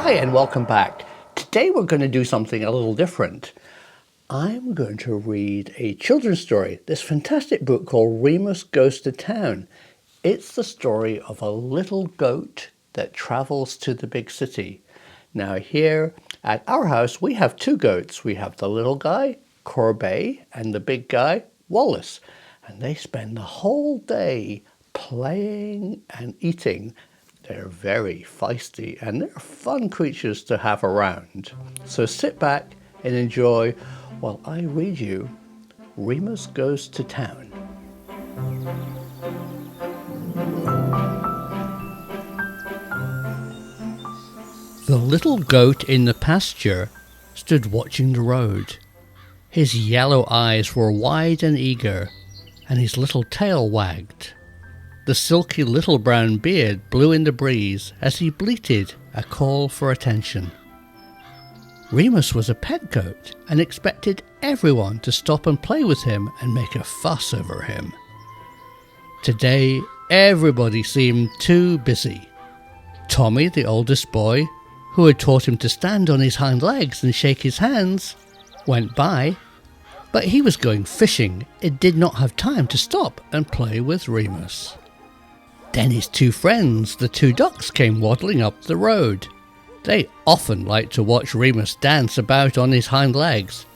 Hi and welcome back. Today we're going to do something a little different. I'm going to read a children's story, this fantastic book called Remus Goes to Town. It's the story of a little goat that travels to the big city. Now here at our house we have two goats. We have the little guy, Courbet, and the big guy, Wallace. And they spend the whole day playing and eating. They're very feisty and they're fun creatures to have around. So sit back and enjoy while I read you Remus Goes to Town. The little goat in the pasture stood watching the road. His yellow eyes were wide and eager, and his little tail wagged. The silky little brown beard blew in the breeze as he bleated a call for attention. Remus was a pet goat and expected everyone to stop and play with him and make a fuss over him. Today, everybody seemed too busy. Tommy, the oldest boy, who had taught him to stand on his hind legs and shake his hands, went by, but he was going fishing and did not have time to stop and play with Remus. Then his two friends, the two ducks, came waddling up the road. They often liked to watch Remus dance about on his hind legs,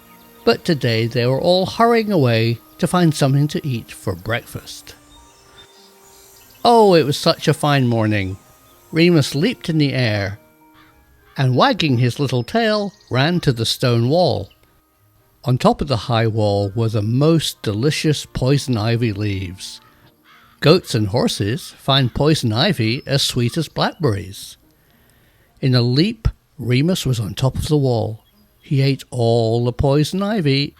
but today they were all hurrying away to find something to eat for breakfast. Oh, it was such a fine morning. Remus leaped in the air and, wagging his little tail, ran to the stone wall. On top of the high wall were the most delicious poison ivy leaves. Goats and horses find poison ivy as sweet as blackberries. In a leap, Remus was on top of the wall. He ate all the poison ivy,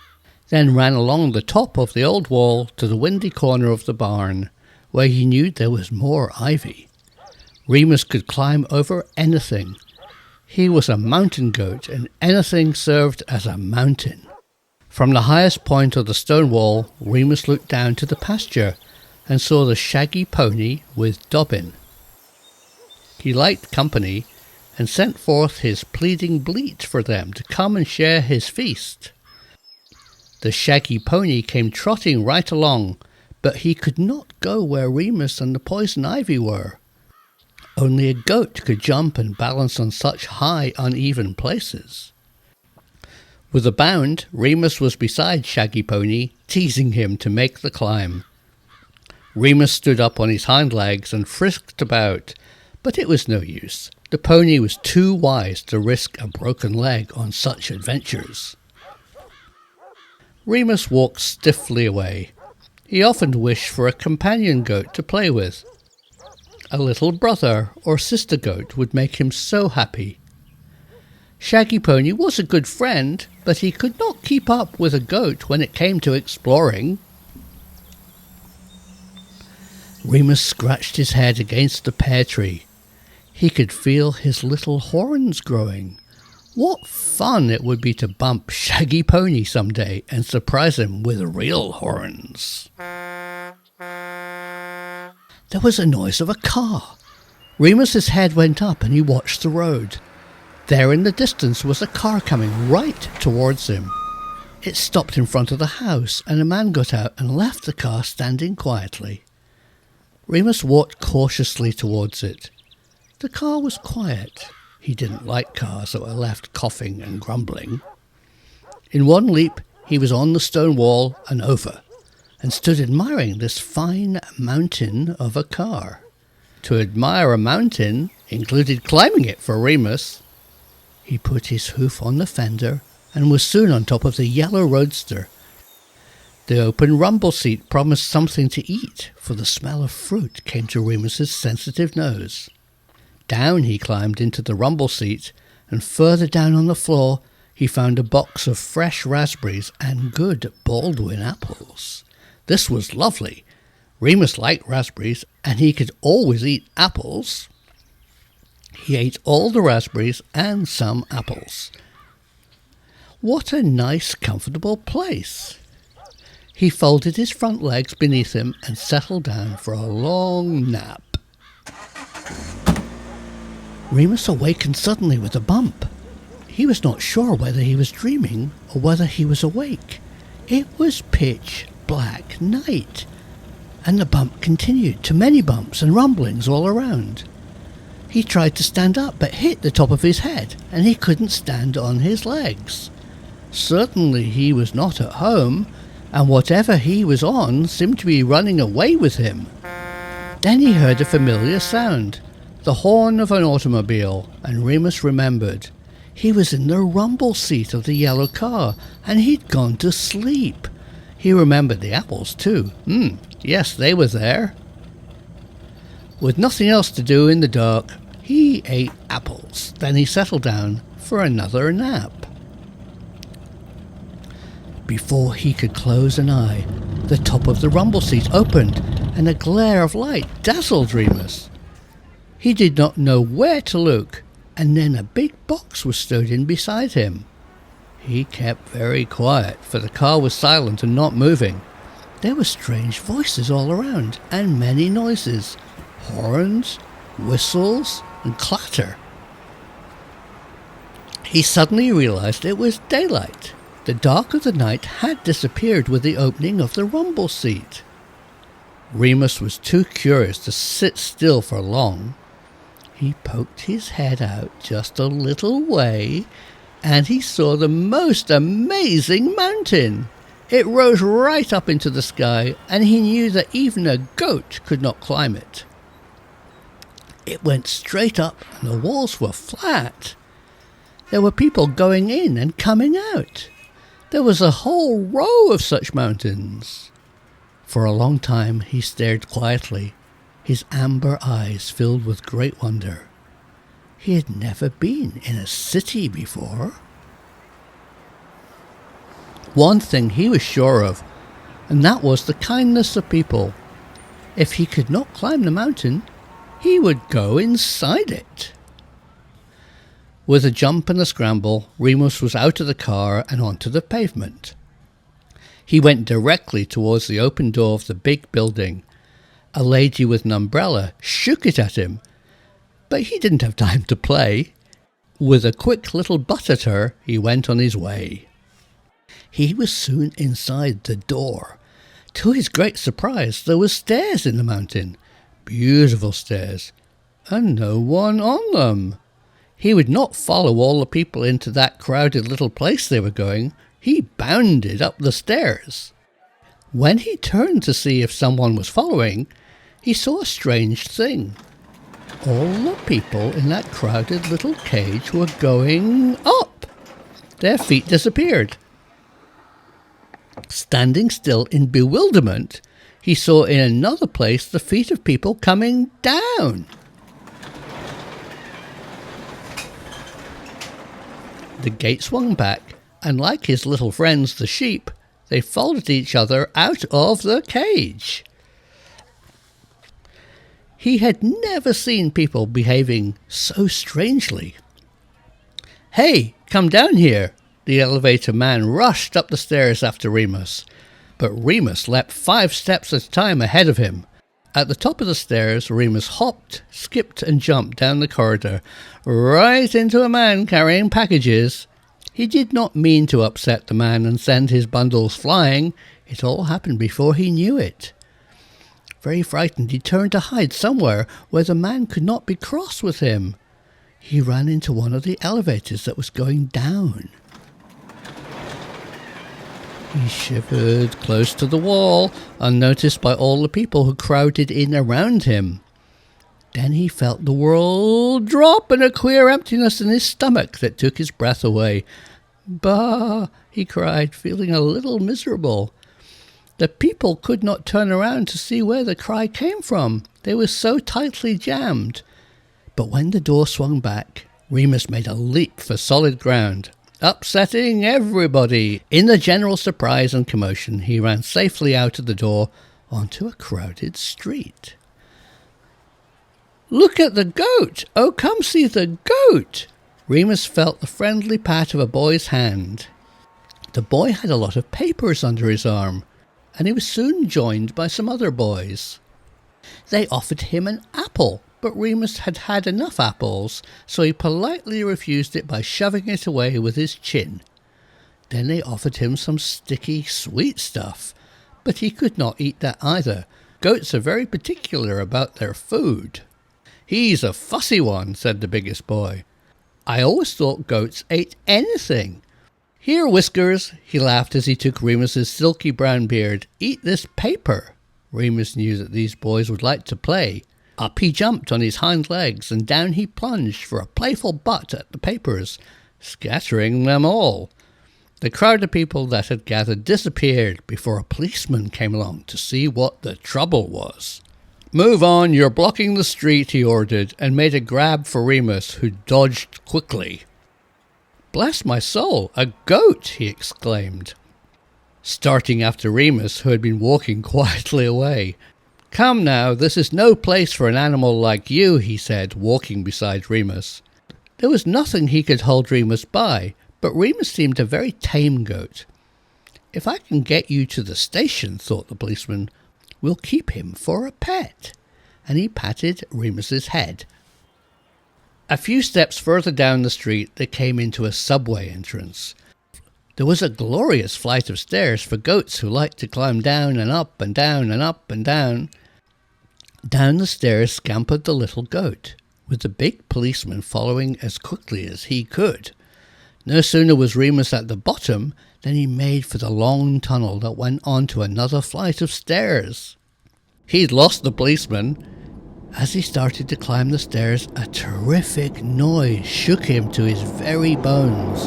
then ran along the top of the old wall to the windy corner of the barn, where he knew there was more ivy. Remus could climb over anything. He was a mountain goat, and anything served as a mountain. From the highest point of the stone wall, Remus looked down to the pasture and saw the shaggy pony with Dobbin. He liked company and sent forth his pleading bleat for them to come and share his feast. The shaggy pony came trotting right along, but he could not go where Remus and the poison ivy were. Only a goat could jump and balance on such high, uneven places. With a bound, Remus was beside Shaggy Pony, teasing him to make the climb. Remus stood up on his hind legs and frisked about, but it was no use. The pony was too wise to risk a broken leg on such adventures. Remus walked stiffly away. He often wished for a companion goat to play with. A little brother or sister goat would make him so happy. Shaggy Pony was a good friend, but he could not keep up with a goat when it came to exploring. Remus scratched his head against the pear tree. He could feel his little horns growing. What fun it would be to bump Shaggy Pony someday and surprise him with real horns. There was a noise of a car. Remus's head went up and he watched the road. There in the distance was a car coming right towards him. It stopped in front of the house and a man got out and left the car standing quietly. Remus walked cautiously towards it. The car was quiet. He didn't like cars that were left coughing and grumbling. In one leap, he was on the stone wall and over, and stood admiring this fine mountain of a car. To admire a mountain included climbing it for Remus. He put his hoof on the fender and was soon on top of the yellow roadster. The open rumble seat promised something to eat, for the smell of fruit came to Remus's sensitive nose. Down he climbed into the rumble seat, and further down on the floor he found a box of fresh raspberries and good Baldwin apples. This was lovely. Remus liked raspberries, and he could always eat apples. He ate all the raspberries and some apples. What a nice, comfortable place! He folded his front legs beneath him and settled down for a long nap. Remus awakened suddenly with a bump. He was not sure whether he was dreaming or whether he was awake. It was pitch black night, and the bump continued to many bumps and rumblings all around. He tried to stand up but hit the top of his head, and he couldn't stand on his legs. Certainly he was not at home, and whatever he was on seemed to be running away with him. Then he heard a familiar sound, the horn of an automobile, and Remus remembered. He was in the rumble seat of the yellow car, and he'd gone to sleep. He remembered the apples too. Yes, they were there. With nothing else to do in the dark, he ate apples. Then he settled down for another nap. Before he could close an eye, the top of the rumble seat opened, and a glare of light dazzled Remus. He did not know where to look, and then a big box was stowed in beside him. He kept very quiet, for the car was silent and not moving. There were strange voices all around, and many noises, horns, whistles, and clatter. He suddenly realized it was daylight. The dark of the night had disappeared with the opening of the rumble seat. Remus was too curious to sit still for long. He poked his head out just a little way, and he saw the most amazing mountain. It rose right up into the sky, and he knew that even a goat could not climb it. It went straight up, and the walls were flat. There were people going in and coming out. There was a whole row of such mountains. For a long time he stared quietly, his amber eyes filled with great wonder. He had never been in a city before. One thing he was sure of, and that was the kindness of people. If he could not climb the mountain, he would go inside it. With a jump and a scramble, Remus was out of the car and onto the pavement. He went directly towards the open door of the big building. A lady with an umbrella shook it at him, but he didn't have time to play. With a quick little butt at her, he went on his way. He was soon inside the door. To his great surprise, there were stairs in the mountain, beautiful stairs, and no one on them. He would not follow all the people into that crowded little place they were going. He bounded up the stairs. When he turned to see if someone was following, he saw a strange thing. All the people in that crowded little cage were going up. Their feet disappeared. Standing still in bewilderment, he saw in another place the feet of people coming down. The gate swung back, and like his little friends the sheep, they followed each other out of the cage. He had never seen people behaving so strangely. "Hey, come down here!" The elevator man rushed up the stairs after Remus, but Remus leapt 5 steps at a time ahead of him. At the top of the stairs, Remus hopped, skipped and jumped down the corridor, right into a man carrying packages. He did not mean to upset the man and send his bundles flying. It all happened before he knew it. Very frightened, he turned to hide somewhere where the man could not be cross with him. He ran into one of the elevators that was going down. He shivered close to the wall, unnoticed by all the people who crowded in around him. Then he felt the world drop and a queer emptiness in his stomach that took his breath away. "Bah!" he cried, feeling a little miserable. The people could not turn around to see where the cry came from. They were so tightly jammed. But when the door swung back, Remus made a leap for solid ground, upsetting everybody. In the general surprise and commotion, he ran safely out of the door onto a crowded street. "Look at the goat! Oh, come see the goat!" Remus felt the friendly pat of a boy's hand. The boy had a lot of papers under his arm, and he was soon joined by some other boys. They offered him an apple, but Remus had had enough apples, so he politely refused it by shoving it away with his chin. Then they offered him some sticky, sweet stuff, but he could not eat that either. Goats are very particular about their food. "He's a fussy one," said the biggest boy. "I always thought goats ate anything. Here, Whiskers," he laughed as he took Remus's silky brown beard. "Eat this paper." Remus knew that these boys would like to play. Up he jumped on his hind legs, and down he plunged for a playful butt at the papers, scattering them all. The crowd of people that had gathered disappeared before a policeman came along to see what the trouble was. "Move on, you're blocking the street," he ordered, and made a grab for Remus, who dodged quickly. "Bless my soul, a goat!" he exclaimed, starting after Remus, who had been walking quietly away. "Come now, this is no place for an animal like you," he said, walking beside Remus. There was nothing he could hold Remus by, but Remus seemed a very tame goat. "If I can get you to the station," thought the policeman, "we'll keep him for a pet." And he patted Remus's head. A few steps further down the street, they came into a subway entrance. There was a glorious flight of stairs for goats who liked to climb down and up and down and up and down. Down the stairs scampered the little goat, with the big policeman following as quickly as he could. No sooner was Remus at the bottom than he made for the long tunnel that went on to another flight of stairs. He'd lost the policeman. As he started to climb the stairs, a terrific noise shook him to his very bones.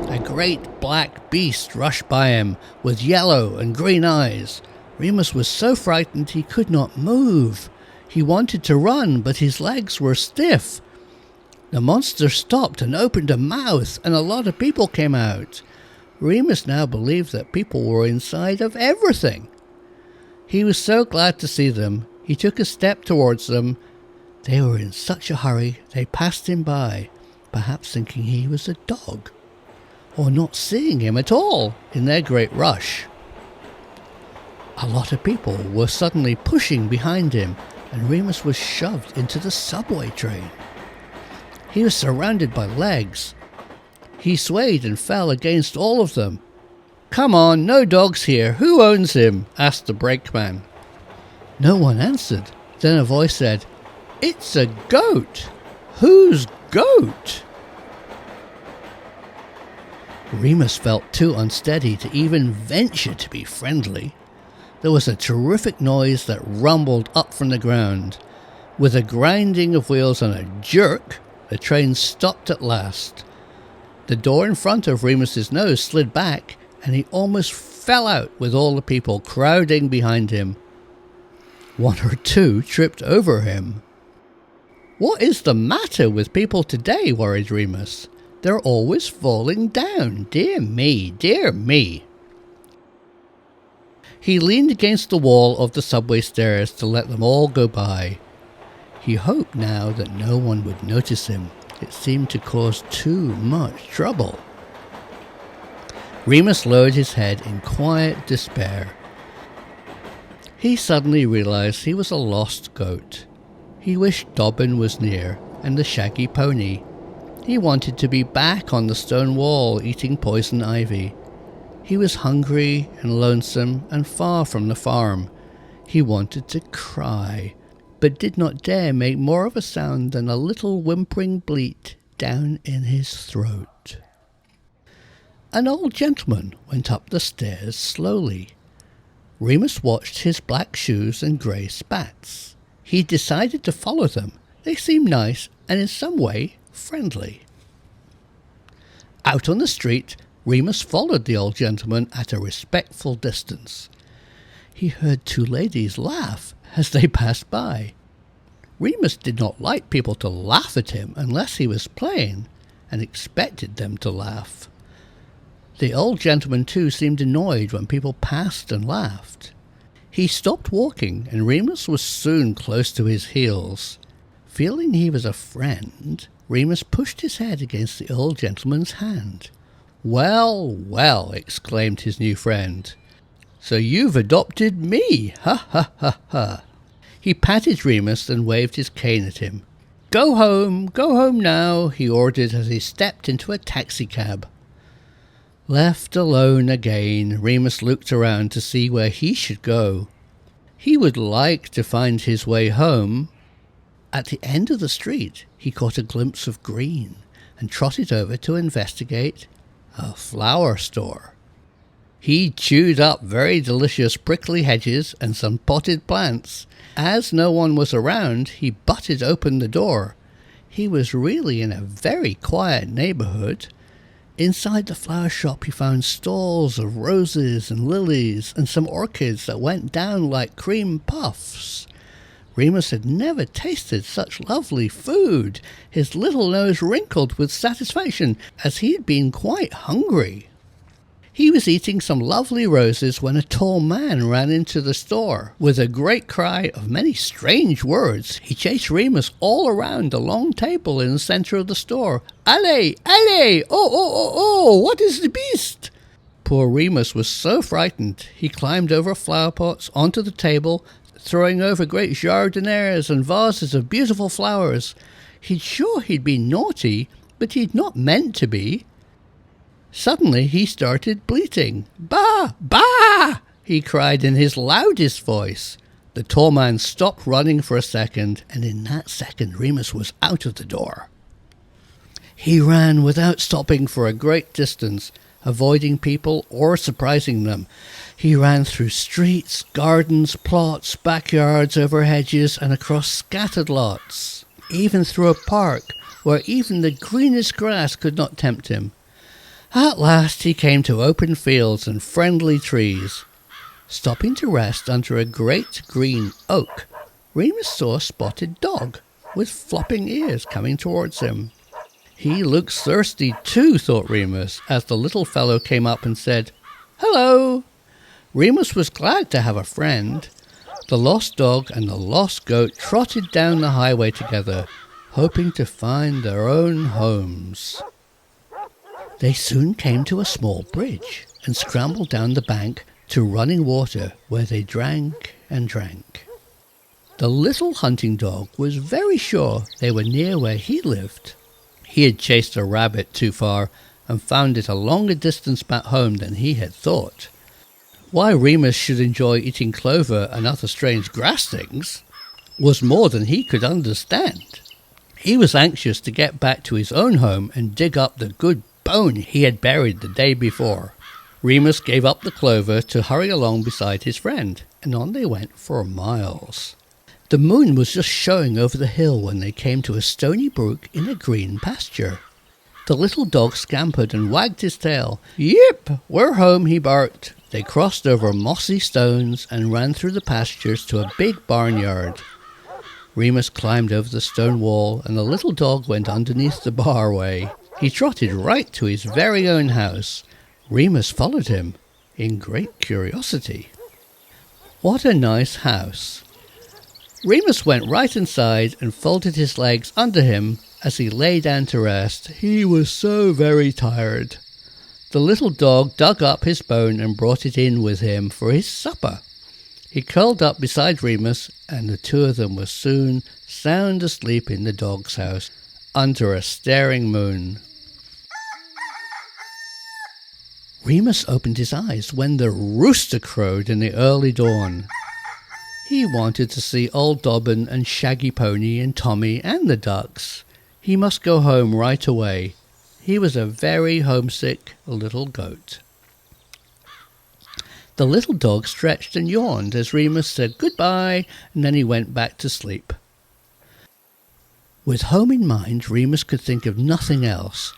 A great black beast rushed by him, with yellow and green eyes. Remus was so frightened he could not move. He wanted to run, but his legs were stiff. The monster stopped and opened a mouth, and a lot of people came out. Remus now believed that people were inside of everything. He was so glad to see them. He took a step towards them. They were in such a hurry they passed him by, perhaps thinking he was a dog, or not seeing him at all in their great rush. A lot of people were suddenly pushing behind him, and Remus was shoved into the subway train. He was surrounded by legs. He swayed and fell against all of them. "Come on, no dogs here. Who owns him?" asked the brakeman. No one answered. Then a voice said, "It's a goat. Whose goat?" Remus felt too unsteady to even venture to be friendly. There was a terrific noise that rumbled up from the ground. With a grinding of wheels and a jerk, the train stopped at last. The door in front of Remus's nose slid back, and he almost fell out with all the people crowding behind him. One or two tripped over him. "What is the matter with people today?" worried Remus. "They're always falling down. Dear me, dear me." He leaned against the wall of the subway stairs to let them all go by. He hoped now that no one would notice him. It seemed to cause too much trouble. Remus lowered his head in quiet despair. He suddenly realized he was a lost goat. He wished Dobbin was near, and the shaggy pony. He wanted to be back on the stone wall eating poison ivy. He was hungry and lonesome and far from the farm. He wanted to cry, but did not dare make more of a sound than a little whimpering bleat down in his throat. An old gentleman went up the stairs slowly. Remus watched his black shoes and grey spats. He decided to follow them. They seemed nice and in some way friendly. Out on the street, Remus followed the old gentleman at a respectful distance. He heard two ladies laugh as they passed by. Remus did not like people to laugh at him unless he was playing, and expected them to laugh. The old gentleman too seemed annoyed when people passed and laughed. He stopped walking, and Remus was soon close to his heels. Feeling he was a friend, Remus pushed his head against the old gentleman's hand. "Well, well," exclaimed his new friend. So you've adopted me, ha ha ha ha. He patted Remus and waved his cane at him. Go home now, he ordered as he stepped into a taxicab. Left alone again, Remus looked around to see where he should go. He would like to find his way home. At the end of the street, he caught a glimpse of green and trotted over to investigate a flower store. He chewed up very delicious prickly hedges and some potted plants. As no one was around, he butted open the door. He was really in a very quiet neighborhood. Inside the flower shop he found stalls of roses and lilies and some orchids that went down like cream puffs. Remus had never tasted such lovely food. His little nose wrinkled with satisfaction as he had been quite hungry. He was eating some lovely roses when a tall man ran into the store. With a great cry of many strange words, he chased Remus all around the long table in the center of the store. Allez, allez! Oh, what is the beast? Poor Remus was so frightened, he climbed over flower pots onto the table, throwing over great jardinières and vases of beautiful flowers. He'd sure he'd been naughty, but he'd not meant to be. Suddenly he started bleating. Bah! Bah! He cried in his loudest voice. The tall man stopped running for a second, and in that second Remus was out of the door. He ran without stopping for a great distance, avoiding people or surprising them. He ran through streets, gardens, plots, backyards, over hedges, and across scattered lots, even through a park where even the greenest grass could not tempt him. At last he came to open fields and friendly trees. Stopping to rest under a great green oak, Remus saw a spotted dog with flopping ears coming towards him. He looks thirsty too, thought Remus, as the little fellow came up and said, Hello! Remus was glad to have a friend. The lost dog and the lost goat trotted down the highway together, hoping to find their own homes. They soon came to a small bridge and scrambled down the bank to running water where they drank and drank. The little hunting dog was very sure they were near where he lived. He had chased a rabbit too far and found it a longer distance back home than he had thought. Why Remus should enjoy eating clover and other strange grass things was more than he could understand. He was anxious to get back to his own home and dig up the good bone he had buried the day before. Remus gave up the clover to hurry along beside his friend, and on they went for miles. The moon was just showing over the hill when they came to a stony brook in a green pasture. The little dog scampered and wagged his tail. Yip! We're home, he barked. They crossed over mossy stones and ran through the pastures to a big barnyard. Remus climbed over the stone wall, and the little dog went underneath the barway. He trotted right to his very own house. Remus followed him in great curiosity. What a nice house! Remus went right inside and folded his legs under him as he lay down to rest. He was so very tired. The little dog dug up his bone and brought it in with him for his supper. He curled up beside Remus, and the two of them were soon sound asleep in the dog's house under a staring moon. Remus opened his eyes when the rooster crowed in the early dawn. He wanted to see old Dobbin and Shaggy Pony and Tommy and the ducks. He must go home right away. He was a very homesick little goat. The little dog stretched and yawned as Remus said goodbye, and then he went back to sleep. With home in mind, Remus could think of nothing else.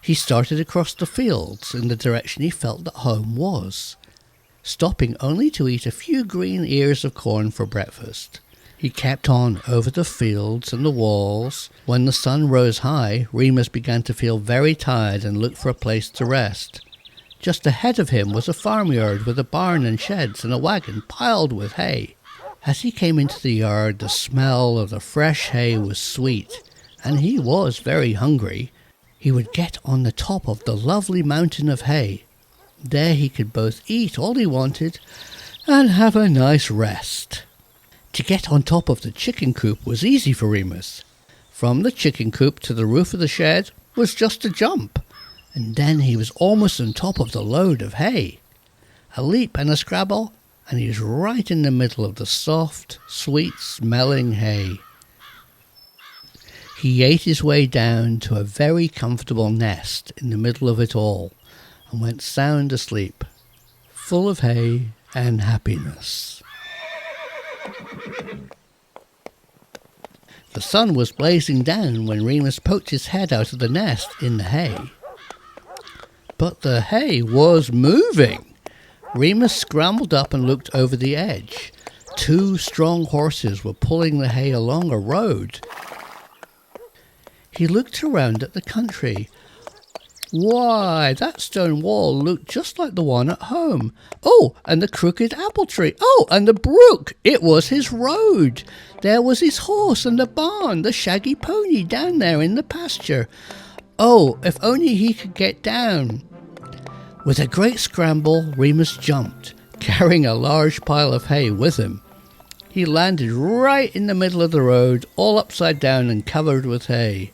He started across the fields in the direction he felt that home was, stopping only to eat a few green ears of corn for breakfast. He kept on over the fields and the walls. When the sun rose high, Remus began to feel very tired and looked for a place to rest. Just ahead of him was a farmyard with a barn and sheds and a wagon piled with hay. As he came into the yard, the smell of the fresh hay was sweet, and he was very hungry. He would get on the top of the lovely mountain of hay. There he could both eat all he wanted and have a nice rest. To get on top of the chicken coop was easy for Remus. From the chicken coop to the roof of the shed was just a jump, and then he was almost on top of the load of hay. A leap and a scrabble, and he was right in the middle of the soft, sweet-smelling hay. He ate his way down to a very comfortable nest in the middle of it all, and went sound asleep, full of hay and happiness. The sun was blazing down when Remus poked his head out of the nest in the hay. But the hay was moving. Remus scrambled up and looked over the edge. 2 strong horses were pulling the hay along a road. He looked around at the country. Why, that stone wall looked just like the one at home. Oh, and the crooked apple tree. Oh, and the brook. It was his road. There was his horse and the barn, the shaggy pony down there in the pasture. Oh, if only he could get down. With a great scramble, Remus jumped, carrying a large pile of hay with him. He landed right in the middle of the road, all upside down and covered with hay.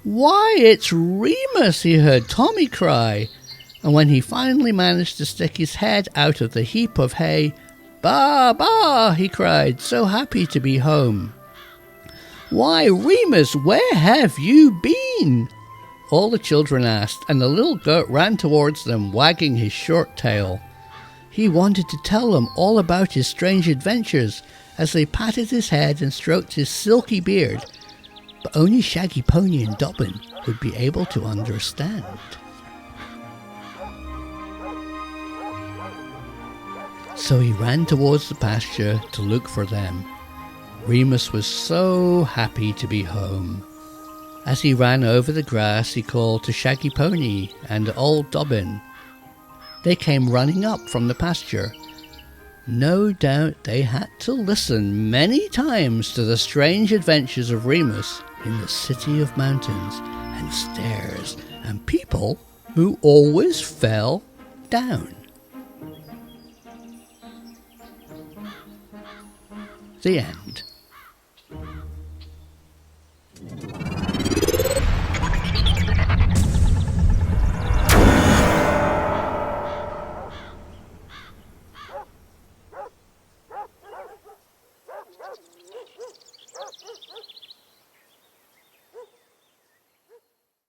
"Why, it's Remus!" he heard Tommy cry, and when he finally managed to stick his head out of the heap of hay, "Ba, ba!" he cried, so happy to be home. "Why, Remus, where have you been?" all the children asked, and the little goat ran towards them, wagging his short tail. He wanted to tell them all about his strange adventures as they patted his head and stroked his silky beard, but only Shaggy Pony and Dobbin would be able to understand. So he ran towards the pasture to look for them. Remus was so happy to be home. As he ran over the grass, he called to Shaggy Pony and old Dobbin. They came running up from the pasture. No doubt they had to listen many times to the strange adventures of Remus in the city of mountains and stairs and people who always fell down. The end.